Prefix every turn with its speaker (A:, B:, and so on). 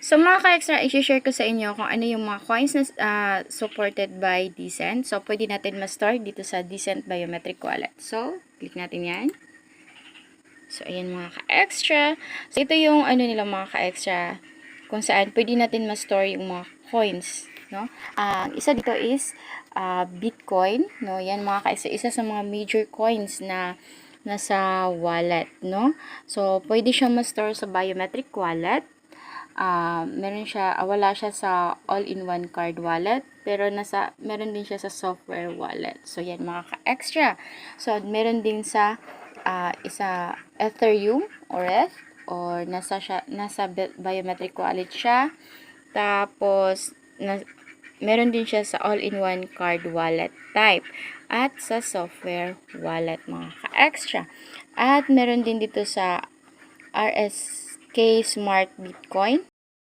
A: So mga ka-extra, i-share ko sa inyo kung ano yung mga coins na supported by Decent. So pwede natin ma-store dito sa Decent Biometric Wallet. So, click natin yan. So ayan mga ka-extra. So ito yung ano nila mga ka-extra, kung saan pwede natin ma-store yung mga coins, no? Isa dito is Bitcoin, no? Yan mga ka-extra, isa sa mga major coins na nasa wallet, no? So pwede siya ma-store sa biometric wallet. Wala siya sa all-in-one card wallet, pero meron din siya sa software wallet. So yan mga ka-extra. So meron din sa isa Ethereum or ETH, or nasa biometric wallet siya. Tapos meron din siya sa all-in-one card wallet type at sa software wallet mga ka-extra. At meron din dito sa RSK Smart Bitcoin.